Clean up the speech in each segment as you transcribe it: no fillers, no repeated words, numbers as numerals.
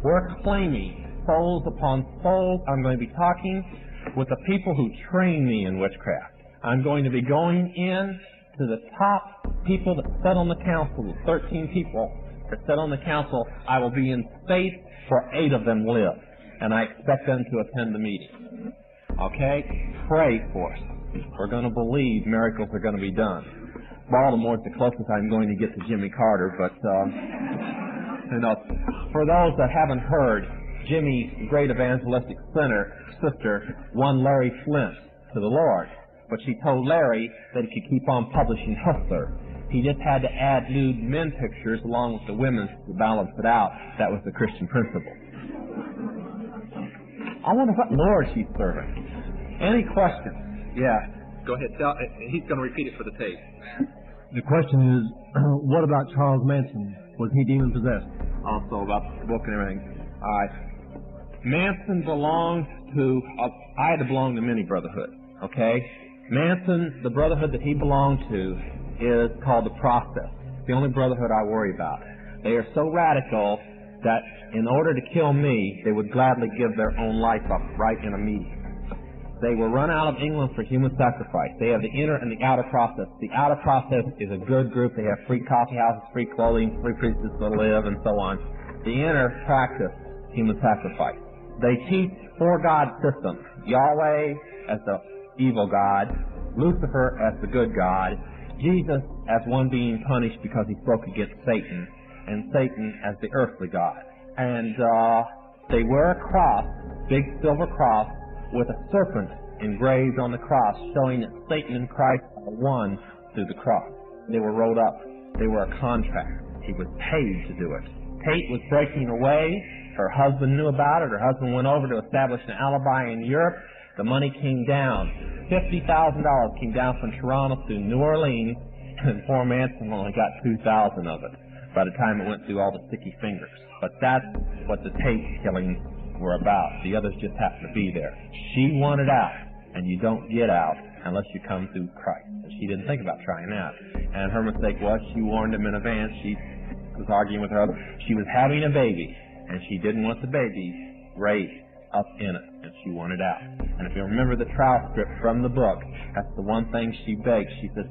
We're claiming souls upon souls. I'm going to be talking with the people who train me in witchcraft. I'm going to be going in to the top people that sit on the council, the 13 people that sit on the council. I will be in space where 8 of them live, and I expect them to attend the meeting. Okay? Pray for us. We're going to believe miracles are going to be done. Baltimore's the closest I'm going to get to Jimmy Carter, but, for those that haven't heard, Jimmy's great evangelistic sister won Larry Flint to the Lord, but she told Larry that he could keep on publishing Hustler. He just had to add nude men pictures along with the women's to balance it out. That was the Christian principle. I wonder what Lord she's serving. Any questions? Yeah. Go ahead. He's going to repeat it for the tape. The question is, what about Charles Manson? Was he demon-possessed? Also about the book and everything. All right. Manson belongs to, I had to belong to many brotherhoods, okay? Manson, the brotherhood that he belonged to is called the Process. It's the only brotherhood I worry about. They are so radical that in order to kill me, they would gladly give their own life up right in a meeting. They were run out of England for human sacrifice. They have the inner and the outer process. The outer process is a good group. They have free coffee houses, free clothing, free places to live, and so on. The inner practice human sacrifice. They teach 4-God systems. Yahweh as the evil God, Lucifer as the good God, Jesus as one being punished because he spoke against Satan, and Satan as the earthly God. And they wear a cross, big silver cross, with a serpent engraved on the cross, showing that Satan and Christ are one through the cross. They were rolled up. They were a contract. He was paid to do it. Kate was breaking away. Her husband knew about it. Her husband went over to establish an alibi in Europe. The money came down. $50,000 came down from Toronto to New Orleans, and poor Manson only got $2,000 of it by the time it went through all the sticky fingers. But that's what the Tate killings were about. The others just happened to be there. She wanted out, and you don't get out unless you come through Christ. And she didn't think about trying out. And her mistake was she warned him in advance. She was arguing with her husband. She was having a baby, and she didn't want the baby raised up in it, and she wanted out. And if you remember the trial script from the book, that's the one thing she begged. She said,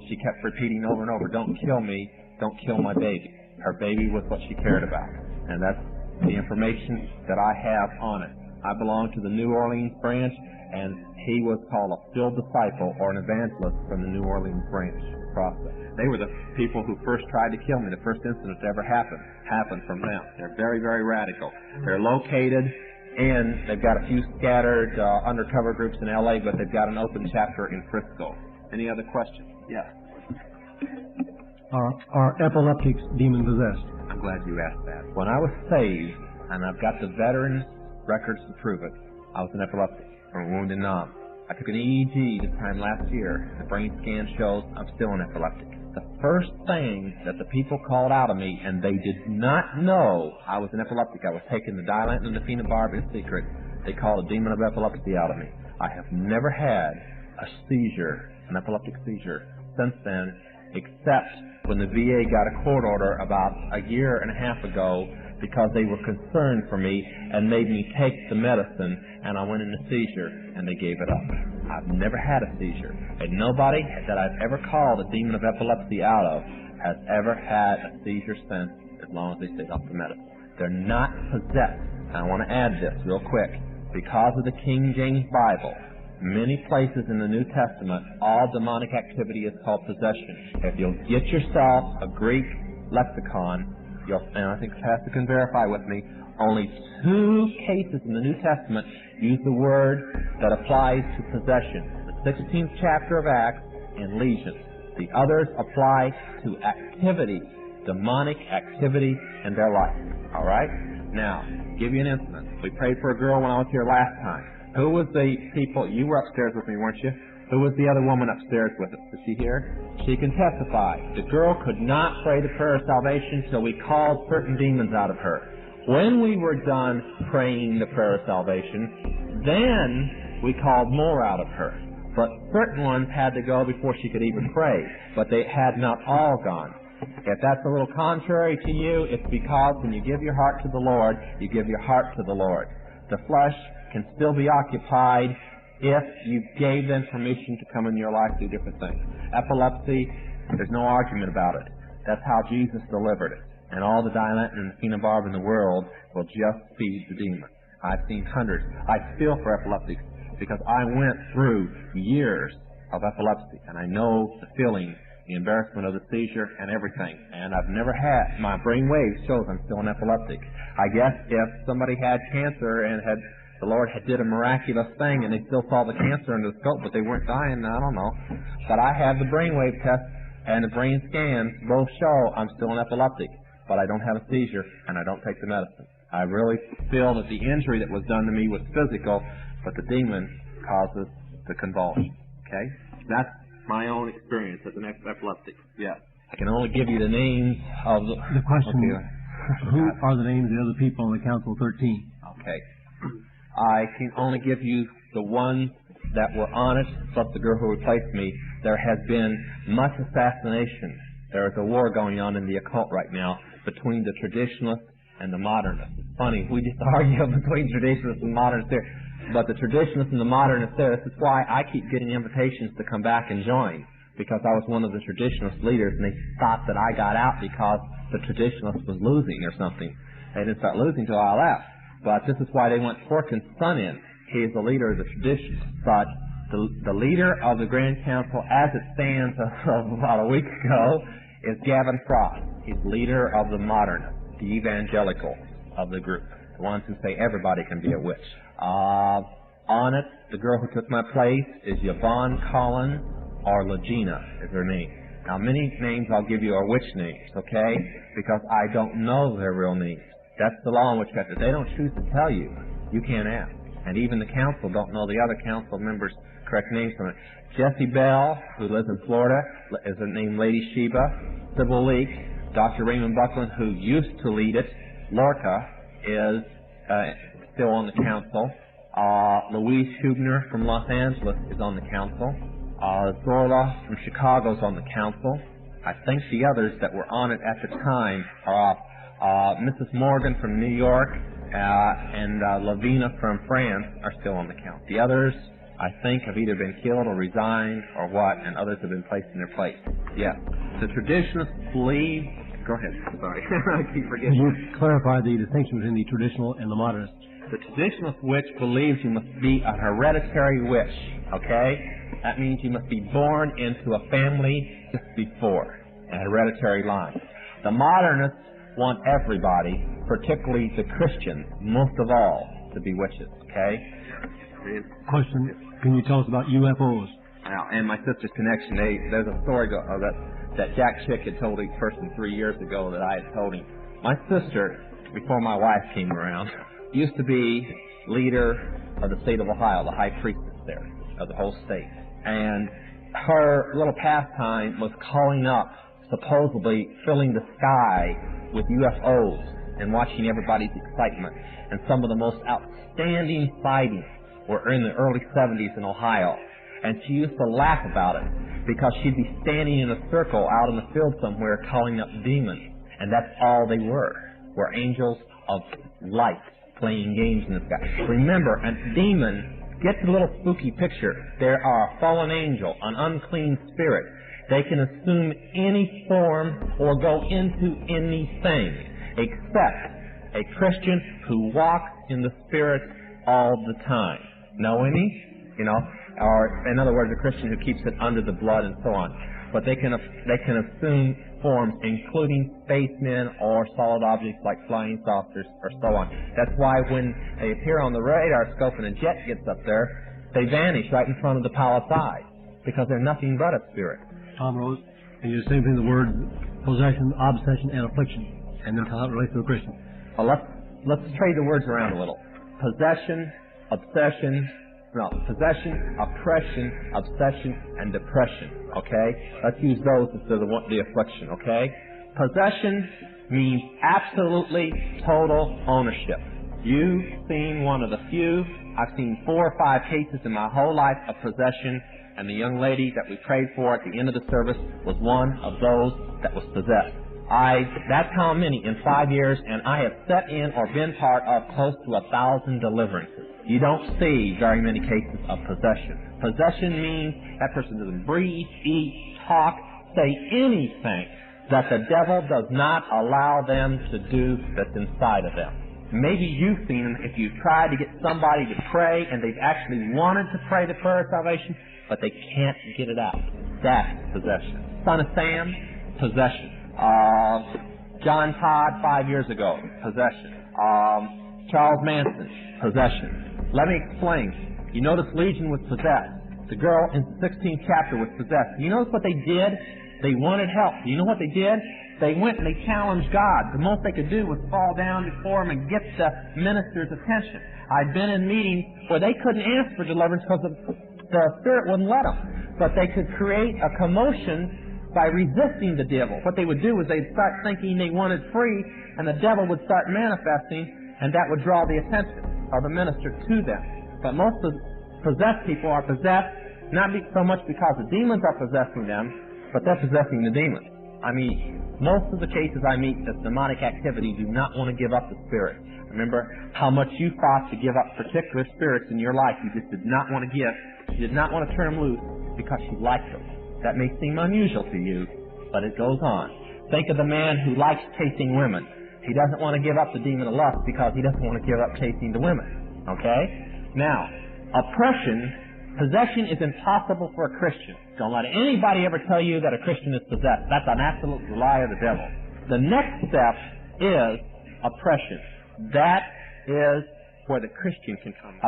she kept repeating over and over, don't kill me, don't kill my baby. Her baby was what she cared about. And that's the information that I have on it. I belong to the New Orleans branch, and he was called a still disciple or an evangelist from the New Orleans branch process. They were the people who first tried to kill me. The first incident that ever happened from them. They're very, very radical. They're located in, they've got a few scattered undercover groups in L.A., but they've got an open chapter in Frisco. Any other questions? Yes. Are epileptics demon-possessed? I'm glad you asked that. When I was saved, and I've got the veterans records to prove it, I was an epileptic from wound and numb. I took an EEG this time last year. The brain scan shows I'm still an epileptic. The first thing that the people called out of me, and they did not know I was an epileptic, I was taking the Dilantin and the phenobarb in secret, they called a demon of epilepsy out of me. I have never had a seizure, an epileptic seizure, since then, except when the VA got a court order about a year and a half ago because they were concerned for me and made me take the medicine, and I went into seizure, and they gave it up. I've never had a seizure, and nobody that I've ever called a demon of epilepsy out of has ever had a seizure since, as long as they stayed off the medicine. They're not possessed. And I want to add this real quick. Because of the King James Bible, many places in the New Testament, all demonic activity is called possession. If you'll get yourself a Greek lexicon, and I think Pastor can verify with me, only 2 cases in the New Testament use the word that applies to possession. The 16th chapter of Acts and legions. The others apply to activity, demonic activity in their life. All right? Now, give you an incident. We prayed for a girl when I was here last time. Who was the people? You were upstairs with me, weren't you? Who was the other woman upstairs with us? Is she here? She can testify. The girl could not pray the prayer of salvation till we called certain demons out of her. When we were done praying the prayer of salvation, then we called more out of her. But certain ones had to go before she could even pray. But they had not all gone. If that's a little contrary to you, it's because when you give your heart to the Lord, you give your heart to the Lord. The flesh can still be occupied if you gave them permission to come in your life to do different things. Epilepsy, there's no argument about it. That's how Jesus delivered it. And all the Dilantin and phenobarb in the world will just feed the demon. I've seen hundreds. I feel for epileptics because I went through years of epilepsy, and I know the feeling, the embarrassment of the seizure and everything. And I've never had, my brain waves shows I'm still an epileptic. I guess if somebody had cancer and the Lord did a miraculous thing and they still saw the cancer under the scope, but they weren't dying, I don't know. But I have the brainwave test and the brain scans both show I'm still an epileptic, but I don't have a seizure and I don't take the medicine. I really feel that the injury that was done to me was physical, but the demon causes the convulsion. Okay? That's my own experience as an epileptic. Yes. I can only give you the names of the question. Okay. Who are the names of the other people on the Council 13? Okay. I can only give you the ones that were honest, plus the girl who replaced me. There has been much assassination. There is a war going on in the occult right now between the traditionalists and the modernists. It's funny, we just argue between traditionalists and modernists there. But the traditionalists and the modernists there, this is why I keep getting invitations to come back and join, because I was one of the traditionalist leaders, and they thought that I got out because the traditionalist was losing or something. They didn't start losing until I left. But this is why they want Porkin's son in. He is the leader of the traditionalists. But the leader of the Grand Council, as it stands about a week ago, is Gavin Frost. He's leader of the modernists, the evangelicals of the group, the ones who say everybody can be a witch. On it, the girl who took my place is Yvonne Collins, or Legina is her name. Now, many names I'll give you are witch names, okay? Because I don't know their real names. That's the law in witchcraft. If they don't choose to tell you, you can't ask. And even the council don't know the other council members' correct names from it. Jessie Bell, who lives in Florida, is named Lady Sheba. Sybil Leak, Dr. Raymond Buckland, who used to lead it. Lorca is still on the council. Louise Hubner from Los Angeles is on the council. Zorla from Chicago is on the council. I think the others that were on it at the time are off. Mrs. Morgan from New York and Lavina from France are still on the council. The others, I think, have either been killed or resigned or what, and others have been placed in their place. Yeah. The traditionalists believe... Go ahead. Sorry. I keep forgetting. You clarify the distinction between the traditional and the modernist. The traditionalist witch believes you must be a hereditary witch, okay? That means you must be born into a family just before, a hereditary line. The modernists want everybody, particularly the Christians, most of all, to be witches, okay? Question, can you tell us about UFOs? Now, and my sister's connection, there's a story that Jack Chick had told each person 3 years ago that I had told him. My sister, before my wife came around, used to be leader of the state of Ohio, the high priestess there of the whole state. And her little pastime was calling up, supposedly filling the sky with UFOs and watching everybody's excitement. And some of the most outstanding sightings were in the early 70s in Ohio. And she used to laugh about it because she'd be standing in a circle out in the field somewhere calling up demons. And that's all they were angels of light playing games in the sky. Remember, a demon, get the little spooky picture. There are a fallen angel, an unclean spirit. They can assume any form or go into anything except a Christian who walks in the Spirit all the time. Know any? Or in other words, a Christian who keeps it under the blood and so on. But they can assume forms, including spacemen or solid objects like flying saucers or so on. That's why when they appear on the radar scope and a jet gets up there, they vanish right in front of the pilot's eye because they're nothing but a spirit. Tom Rose, and you're saying the words possession, obsession, and affliction, and then how it relates to a Christian. Well, let's trade the words around a little. Possession, oppression, and depression. Okay? Let's use those instead of the affliction. Okay? Possession means absolutely total ownership. You've seen one of the few. I've seen 4 or 5 cases in my whole life of possession And the young lady that we prayed for at the end of the service was one of those that was possessed. That's how many in 5 years, and I have sat in or been part of close to 1,000 deliverances. You don't see very many cases of possession. Possession means that person doesn't breathe, eat, talk, say anything that the devil does not allow them to do that's inside of them. Maybe you've seen them if you've tried to get somebody to pray and they've actually wanted to pray the prayer of salvation, but they can't get it out. That's possession. Son of Sam, possession. John Todd 5 years ago, possession. Charles Manson, possession. Let me explain. You notice Legion was possessed. The girl in the 16th chapter was possessed. You notice what they did? They wanted help. You know what they did? They went and they challenged God. The most they could do was fall down before Him and get the minister's attention. I'd been in meetings where they couldn't ask for deliverance because the Spirit wouldn't let them. But they could create a commotion by resisting the devil. What they would do is they'd start thinking they wanted free, and the devil would start manifesting, and that would draw the attention of the minister to them. But most of the possessed people are possessed not so much because the demons are possessing them, but they're possessing the demons. I mean, most of the cases I meet of demonic activity do not want to give up the spirit. Remember how much you fought to give up particular spirits in your life. You just did not want to give. You did not want to turn them loose because you liked them. That may seem unusual to you, but it goes on. Think of the man who likes chasing women. He doesn't want to give up the demon of lust because he doesn't want to give up chasing the women. Okay? Now, possession is impossible for a Christian. Don't let anybody ever tell you that a Christian is possessed. That's an absolute lie of the devil. The next step is oppression. That is where the Christian can come.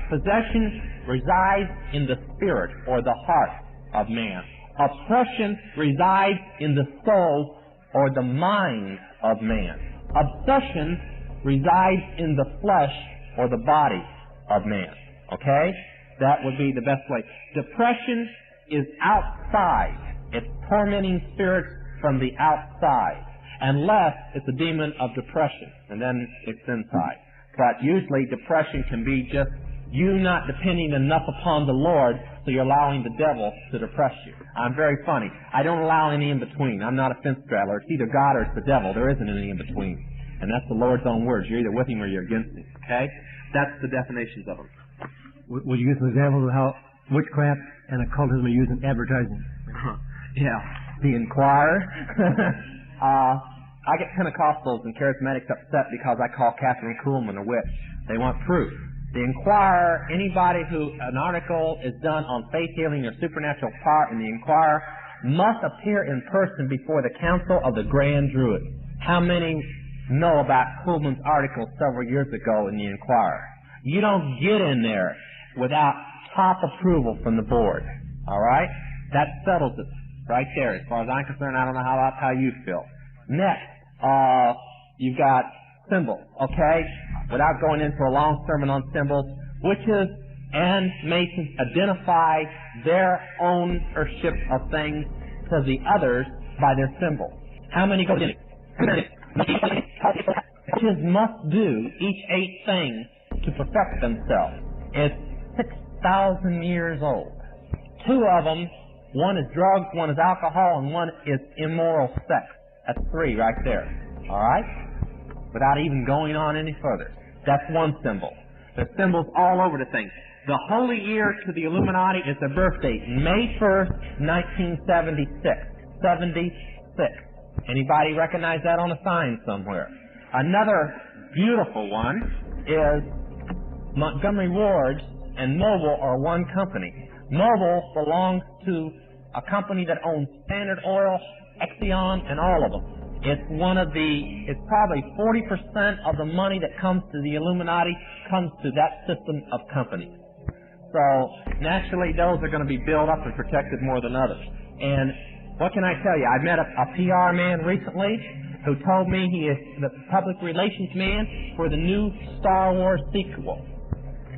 Possession resides in the spirit or the heart of man. Oppression resides in the soul or the mind of man. Obsession resides in the flesh or the body of man. Okay? That would be the best way. Depression is outside. It's tormenting spirits from the outside. Unless it's a demon of depression, and then it's inside. But usually depression can be just you not depending enough upon the Lord, so you're allowing the devil to depress you. I'm very funny. I don't allow any in between. I'm not a fence straddler. It's either God or it's the devil. There isn't any in between. And that's the Lord's own words. You're either with Him or you're against Him. Okay? That's the definitions of them. Would you give some examples of how witchcraft and occultism are used in advertising? Yeah. The Inquirer. I get Pentecostals and Charismatics upset because I call Catherine Kuhlman a witch. They want proof. The Inquirer, anybody who an article is done on faith healing or supernatural power in the Inquirer must appear in person before the Council of the Grand Druid. How many know about Kuhlman's article several years ago in the Inquirer? You don't get in there without top approval from the board. All right? That settles it right there. As far as I'm concerned, I don't know how you feel. Next, you've got symbols, okay? Without going into a long sermon on symbols, witches and Masons identify their ownership of things to the others by their symbols. How many go in? Witches must do each 8 things to perfect themselves. It's 6,000 years old. 2 of them, one is drugs, one is alcohol, and one is immoral sex. That's 3 right there. All right? Without even going on any further. That's one symbol. There's symbols all over the thing. The holy year to the Illuminati is their birthday, May 1st, 1976. 76. Anybody recognize that on a sign somewhere? Another beautiful one is Montgomery Ward's and Mobil are one company. Mobil belongs to a company that owns Standard Oil, Exxon, and all of them. It's probably 40% of the money that comes to the Illuminati comes to that system of companies. So, naturally, those are going to be built up and protected more than others. And what can I tell you? I met a PR man recently who told me he is the public relations man for the new Star Wars sequel.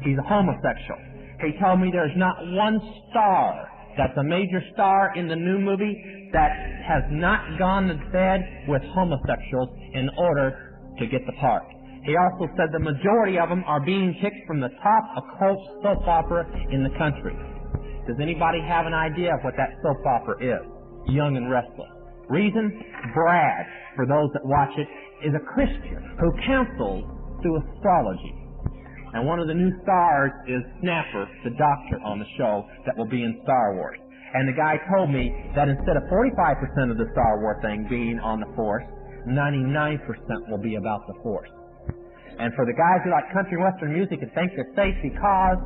He's a homosexual. He told me there's not one star that's a major star in the new movie that has not gone to bed with homosexuals in order to get the part. He also said the majority of them are being picked from the top occult soap opera in the country. Does anybody have an idea of what that soap opera is? Young and Restless. Reason? Brad, for those that watch it, is a Christian who counsels through astrology. And one of the new stars is Snapper, the doctor on the show that will be in Star Wars. And the guy told me that instead of 45% of the Star Wars thing being on the Force, 99% will be about the Force. And for the guys who like country western music and think they're safe because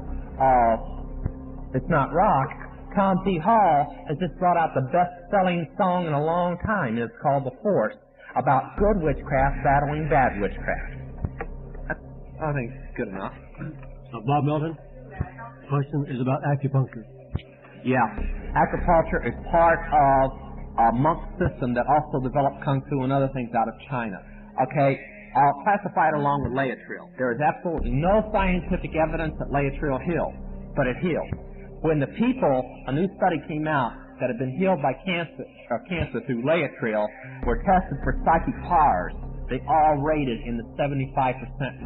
it's not rock, Tom T. Hall has just brought out the best-selling song in a long time. It's called The Force, about good witchcraft battling bad witchcraft. I think it's good enough. Bob Melton, question is about acupuncture. Yeah, acupuncture is part of a monk system that also developed Kung Fu and other things out of China. Okay, I'll classify it along with Laetrile. There is absolutely no scientific evidence that Laetrile heals, but it heals. When the people, a new study came out that had been healed by cancer through Laetrile, were tested for psychic powers. They all rated in the 75%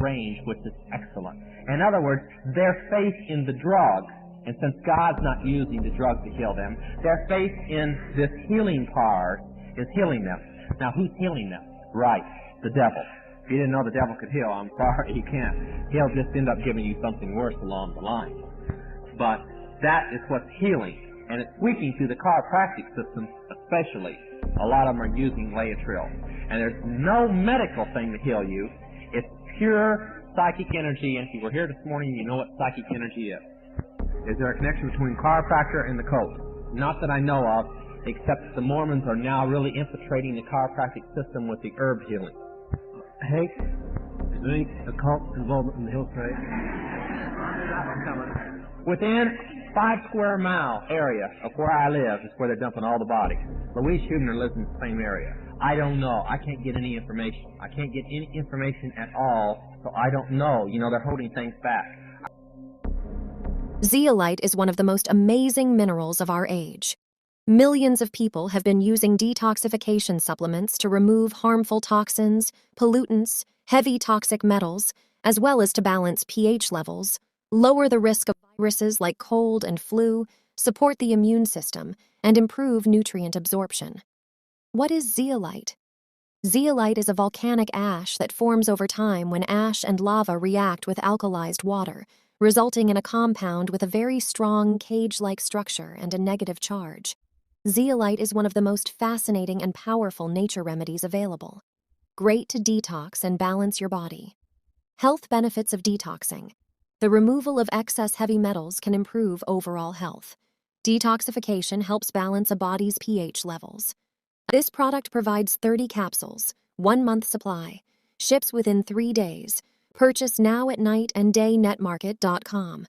range, which is excellent. In other words, their faith in the drug, and since God's not using the drug to heal them, their faith in this healing power is healing them. Now, who's healing them? Right, the devil. If you didn't know the devil could heal, I'm sorry, he can't. He'll just end up giving you something worse along the line. But that is what's healing, and it's sweeping through the chiropractic system especially. A lot of them are using Laetrile. And there's no medical thing to heal you. It's pure psychic energy, and if you were here this morning, you know what psychic energy is. Is there a connection between chiropractor and the cult? Not that I know of, except that the Mormons are now really infiltrating the chiropractic system with the herb healing. Hank, is there any occult involvement in the Hill trade? Within 5 square mile area of where I live is where they're dumping all the bodies. Louise Huebner lives in the same area. I don't know. I can't get any information. I can't get any information at all, so I don't know. You know, they're holding things back. Zeolite is one of the most amazing minerals of our age. Millions of people have been using detoxification supplements to remove harmful toxins, pollutants, heavy toxic metals, as well as to balance pH levels, lower the risk of viruses like cold and flu, support the immune system, and improve nutrient absorption. What is zeolite? Zeolite is a volcanic ash that forms over time when ash and lava react with alkalized water, resulting in a compound with a very strong cage-like structure and a negative charge. Zeolite is one of the most fascinating and powerful nature remedies available. Great to detox and balance your body. Health benefits of detoxing. The removal of excess heavy metals can improve overall health. Detoxification helps balance a body's pH levels. This product provides 30 capsules, 1 month supply, ships within 3 days. Purchase now at Nightanddaynetwork.com.